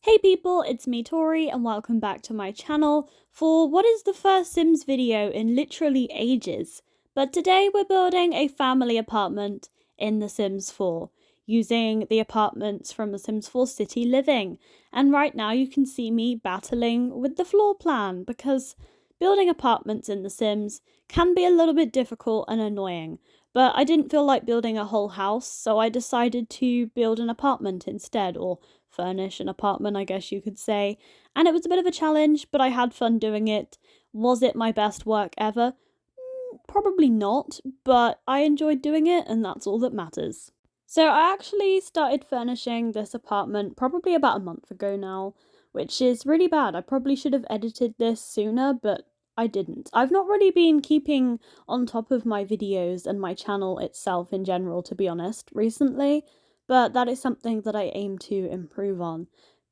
Hey people, it's me Tori and welcome back to my channel for what is the first Sims video in literally ages. But today we're building a family apartment in The Sims 4 using the apartments from The Sims 4 City Living. And right now you can see me battling with the floor plan because building apartments in The Sims can be a little bit difficult and annoying. But I didn't feel like building a whole house, so I decided to build an apartment instead, or furnish an apartment, I guess you could say. And it was a bit of a challenge, but I had fun doing it. Was it my best work ever? Probably not, but I enjoyed doing it, and that's all that matters. So I actually started furnishing this apartment probably about a month ago now, which is really bad. I probably should have edited this sooner, but I didn't. I've not really been keeping on top of my videos and my channel itself in general, to be honest, recently, but that is something that I aim to improve on.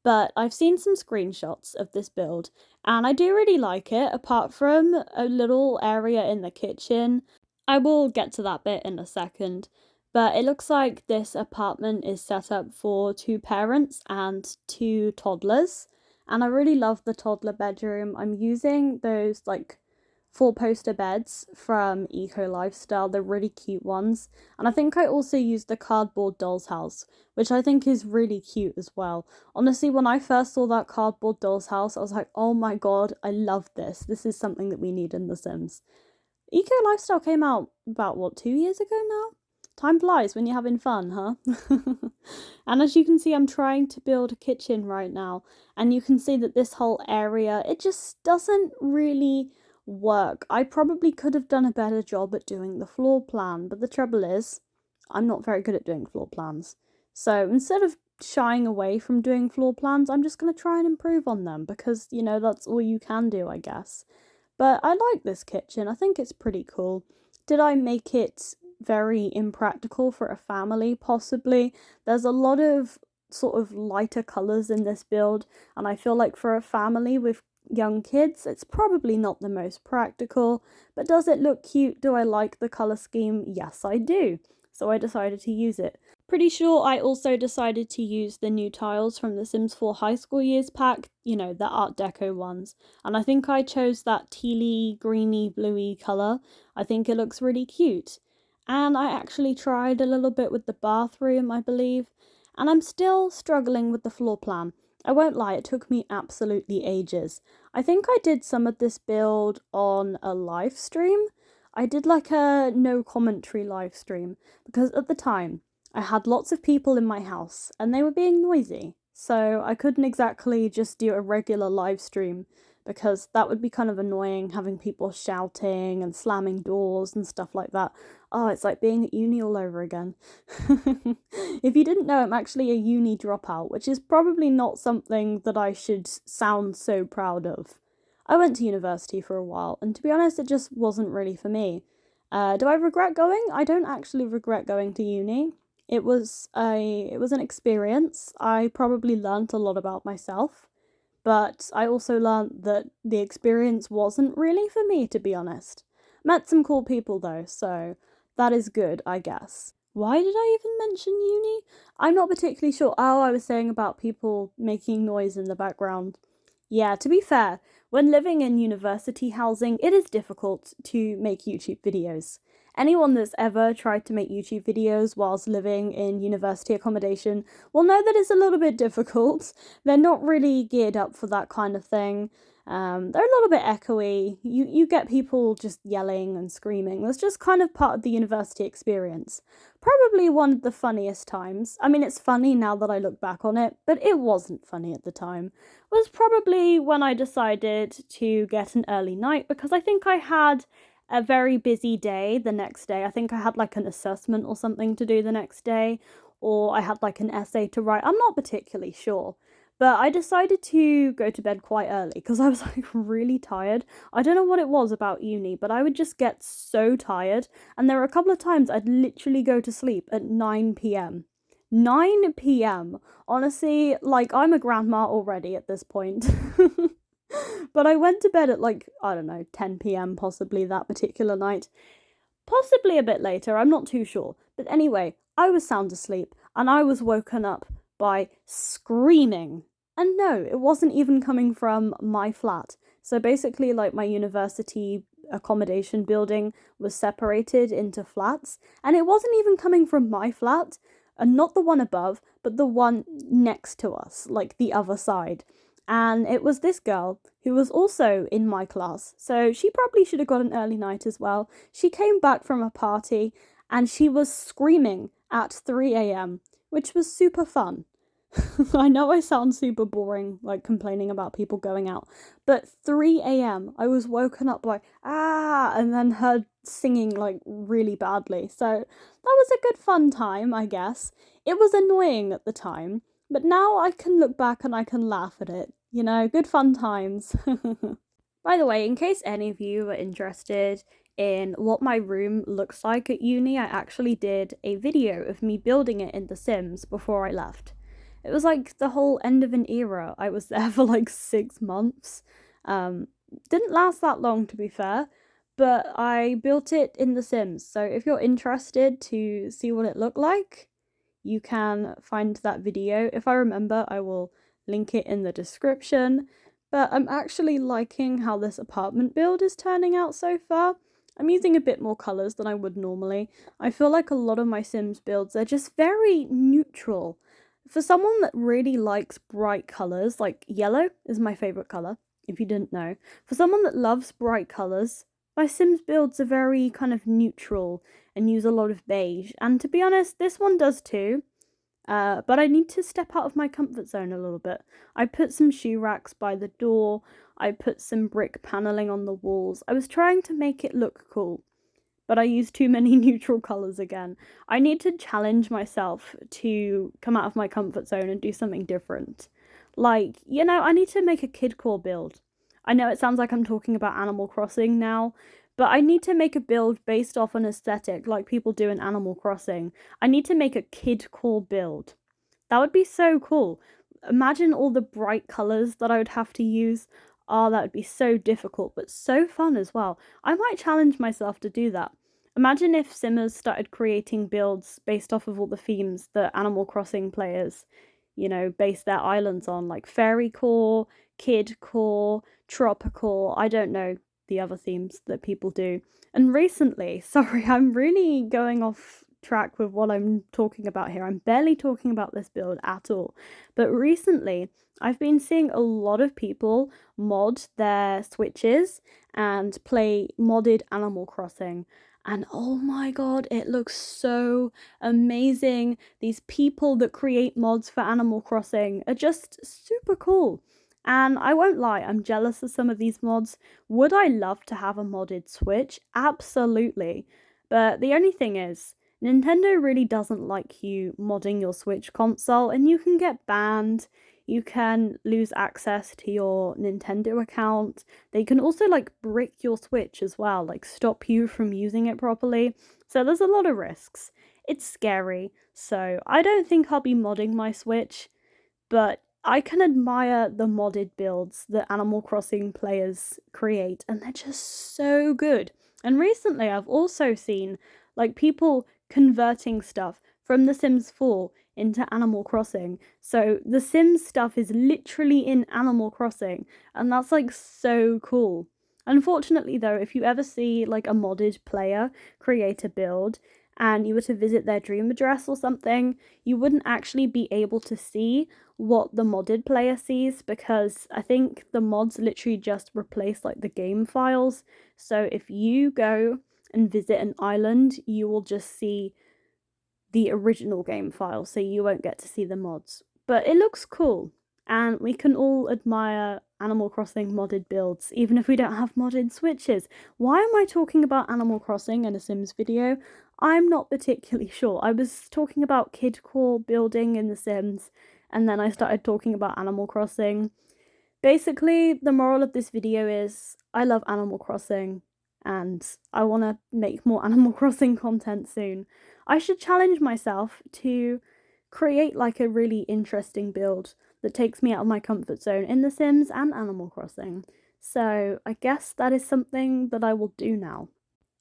But I've seen some screenshots of this build, and I do really like it, apart from a little area in the kitchen. I will get to that bit in a second. But it looks like this apartment is set up for two parents and two toddlers. And I really love the toddler bedroom. I'm using those like four-poster beds from Eco Lifestyle. They're really cute ones. And I think I also used the cardboard doll's house, which I think is really cute as well. Honestly, when I first saw that cardboard doll's house, I was like, oh my god, I love this. This is something that we need in The Sims. Eco Lifestyle came out about, what, 2 years ago now? Time flies when you're having fun, huh? And as you can see, I'm trying to build a kitchen right now. And you can see that this whole area, it just doesn't really work. I probably could have done a better job at doing the floor plan. But the trouble is, I'm not very good at doing floor plans. So instead of shying away from doing floor plans, I'm just going to try and improve on them. Because, you know, that's all you can do, I guess. But I like this kitchen. I think it's pretty cool. Did I make it very impractical for a family? Possibly. There's a lot of sort of lighter colours in this build, and I feel like for a family with young kids, it's probably not the most practical. But does it look cute? Do I like the colour scheme? Yes, I do. So I decided to use it. Pretty sure I also decided to use the new tiles from the Sims 4 High School Years pack, you know, the Art Deco ones. And I think I chose that tealy, greeny, bluey colour. I think it looks really cute. And I actually tried a little bit with the bathroom, I believe. And I'm still struggling with the floor plan. I won't lie, it took me absolutely ages. I think I did some of this build on a live stream. I did like a no commentary live stream because at the time I had lots of people in my house and they were being noisy. So I couldn't exactly just do a regular live stream because that would be kind of annoying, having people shouting and slamming doors and stuff like that. Oh, it's like being at uni all over again. If you didn't know, I'm actually a uni dropout, which is probably not something that I should sound so proud of. I went to university for a while, and to be honest, it just wasn't really for me. Do I regret going? I don't actually regret going to uni. It was an experience. I probably learnt a lot about myself, but I also learnt that the experience wasn't really for me, to be honest. Met some cool people though, so that is good, I guess. Why did I even mention uni? I'm not particularly sure. Oh, I was saying about people making noise in the background. Yeah, to be fair, when living in university housing, it is difficult to make YouTube videos. Anyone that's ever tried to make YouTube videos whilst living in university accommodation will know that it's a little bit difficult. They're not really geared up for that kind of thing. They're a little bit echoey. You get people just yelling and screaming. That's just kind of part of the university experience. Probably one of the funniest times. I mean, it's funny now that I look back on it, but it wasn't funny at the time. Was probably when I decided to get an early night because I think I had a very busy day the next day. I think I had like an assessment or something to do the next day, or I had like an essay to write. I'm not particularly sure. But I decided to go to bed quite early because I was like really tired. I don't know what it was about uni, but I would just get so tired. And there were a couple of times I'd literally go to sleep at 9 p.m. 9 p.m. Honestly, like I'm a grandma already at this point. But I went to bed at like, I don't know, 10 p.m. possibly that particular night. Possibly a bit later, I'm not too sure. But anyway, I was sound asleep and I was woken up by screaming And no, it wasn't even coming from my flat. So basically, like, my university accommodation building was separated into flats, and it wasn't even coming from my flat, and not the one above, but the one next to us, like the other side. And it was this girl who was also in my class, so she probably should have got an early night as well. She came back from a party and she was screaming at 3 a.m., which was super fun. I know I sound super boring, like complaining about people going out, but 3 a.m. I was woken up by and then heard singing like really badly. So that was a good fun time, I guess. It was annoying at the time, but now I can look back and I can laugh at it. You know, good fun times. By the way, in case any of you are interested in what my room looks like at uni, I actually did a video of me building it in The Sims before I left. It was like the whole end of an era. I was there for like 6 months. Didn't last that long, to be fair, but I built it in The Sims. So if you're interested to see what it looked like, you can find that video. If I remember, I will link it in the description. But I'm actually liking how this apartment build is turning out so far. I'm using a bit more colours than I would normally. I feel like a lot of my Sims builds are just very neutral. For someone that really likes bright colours, like yellow is my favourite colour, if you didn't know. For someone that loves bright colours, my Sims builds are very kind of neutral and use a lot of beige. And to be honest, this one does too. But I need to step out of my comfort zone a little bit. I put some shoe racks by the door. I put some brick paneling on the walls. I was trying to make it look cool, but I used too many neutral colours again. I need to challenge myself to come out of my comfort zone and do something different. Like, you know, I need to make a kidcore build. I know it sounds like I'm talking about Animal Crossing now, but I need to make a build based off an aesthetic like people do in Animal Crossing. I need to make a kidcore build. That would be so cool. Imagine all the bright colours that I would have to use. Oh, that would be so difficult, but so fun as well. I might challenge myself to do that. Imagine if Simmers started creating builds based off of all the themes that Animal Crossing players, you know, base their islands on, like fairy core, kid core, tropical. I don't know the other themes that people do. And recently, sorry, I'm really going off track with what I'm talking about here. I'm barely talking about this build at all. But recently, I've been seeing a lot of people mod their Switches and play modded Animal Crossing. And oh my god, it looks so amazing. These people that create mods for Animal Crossing are just super cool. And I won't lie, I'm jealous of some of these mods. Would I love to have a modded Switch? Absolutely. But the only thing is, Nintendo really doesn't like you modding your Switch console, and you can get banned. You can lose access to your Nintendo account. They can also like brick your Switch as well, like stop you from using it properly. So there's a lot of risks. It's scary. So I don't think I'll be modding my Switch, but I can admire the modded builds that Animal Crossing players create, and they're just so good. And recently I've also seen like people converting stuff from The Sims 4 into Animal Crossing. So The Sims stuff is literally in Animal Crossing, and that's like so cool. Unfortunately though, if you ever see like a modded player create a build and you were to visit their dream address or something, you wouldn't actually be able to see what the modded player sees, because I think the mods literally just replace like the game files. So if you go and visit an island, you will just see the original game file, so you won't get to see the mods. But it looks cool, and we can all admire Animal Crossing modded builds, even if we don't have modded Switches. Why am I talking about Animal Crossing in a Sims video? I'm not particularly sure. I was talking about kidcore building in The Sims, and then I started talking about Animal Crossing. Basically, the moral of this video is I love Animal Crossing, and I want to make more Animal Crossing content soon. I should challenge myself to create like a really interesting build that takes me out of my comfort zone in The Sims and Animal Crossing. So I guess that is something that I will do now.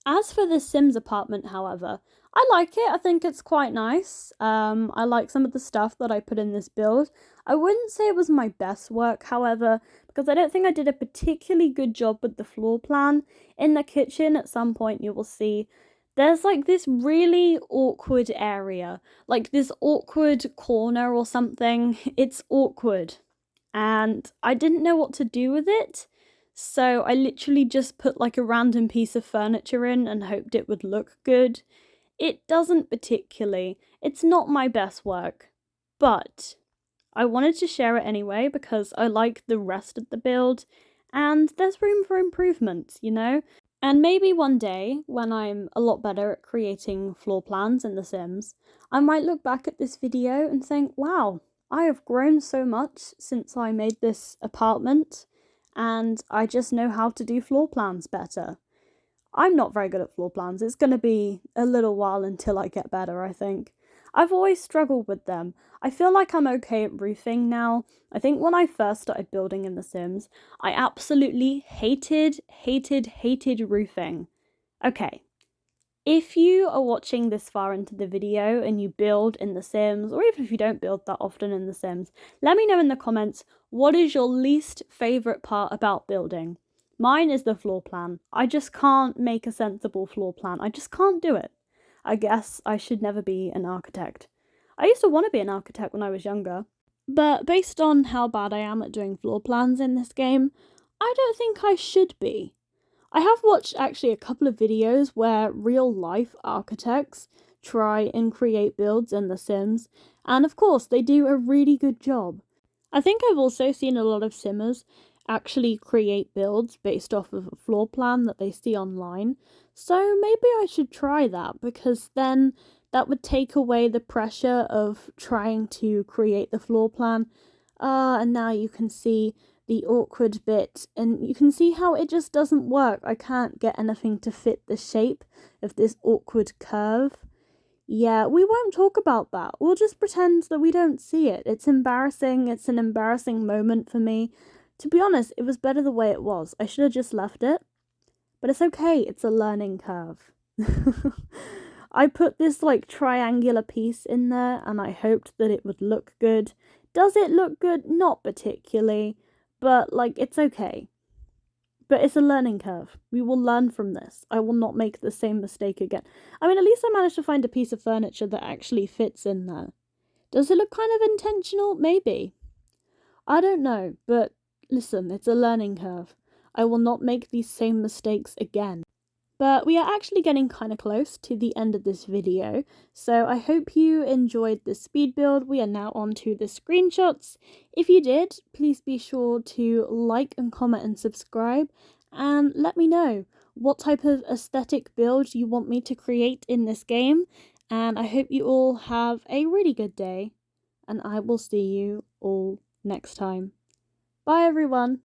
As for the Sims apartment, however, I like it. I think it's quite nice. I like some of the stuff that I put in this build. I wouldn't say it was my best work, however, because I don't think I did a particularly good job with the floor plan. In the kitchen, at some point, you will see there's like this really awkward area, like this awkward corner or something. It's awkward. And I didn't know what to do with it. So I literally just put like a random piece of furniture in and hoped it would look good. It doesn't particularly. It's not my best work, but I wanted to share it anyway because I like the rest of the build and there's room for improvement, you know? And maybe one day, when I'm a lot better at creating floor plans in The Sims, I might look back at this video and think, wow, I have grown so much since I made this apartment and I just know how to do floor plans better. I'm not very good at floor plans. It's going to be a little while until I get better, I think. I've always struggled with them. I feel like I'm okay at roofing now. I think when I first started building in The Sims, I absolutely hated roofing. Okay, if you are watching this far into the video and you build in The Sims, or even if you don't build that often in The Sims, let me know in the comments, what is your least favourite part about building? Mine is the floor plan. I just can't make a sensible floor plan. I just can't do it. I guess I should never be an architect. I used to want to be an architect when I was younger, but based on how bad I am at doing floor plans in this game, I don't think I should be. I have watched actually a couple of videos where real life architects try and create builds in The Sims, and of course they do a really good job. I think I've also seen a lot of Simmers actually create builds based off of a floor plan that they see online, so maybe I should try that because then that would take away the pressure of trying to create the floor plan. And now you can see the awkward bit, and you can see how it just doesn't work. I can't get anything to fit the shape of this awkward curve. Yeah, we won't talk about that. We'll just pretend that we don't see it. It's embarrassing. It's an embarrassing moment for me. To be honest, it was better the way it was. I should have just left it. But it's okay. It's a learning curve. I put this like triangular piece in there and I hoped that it would look good. Does it look good? Not particularly. But like, it's okay. But it's a learning curve. We will learn from this. I will not make the same mistake again. I mean, at least I managed to find a piece of furniture that actually fits in there. Does it look kind of intentional? Maybe. I don't know, but listen, it's a learning curve. I will not make these same mistakes again. But we are actually getting kind of close to the end of this video, so I hope you enjoyed the speed build. We are now on to the screenshots. If you did, please be sure to like and comment and subscribe, and let me know what type of aesthetic build you want me to create in this game, and I hope you all have a really good day, and I will see you all next time. Bye everyone!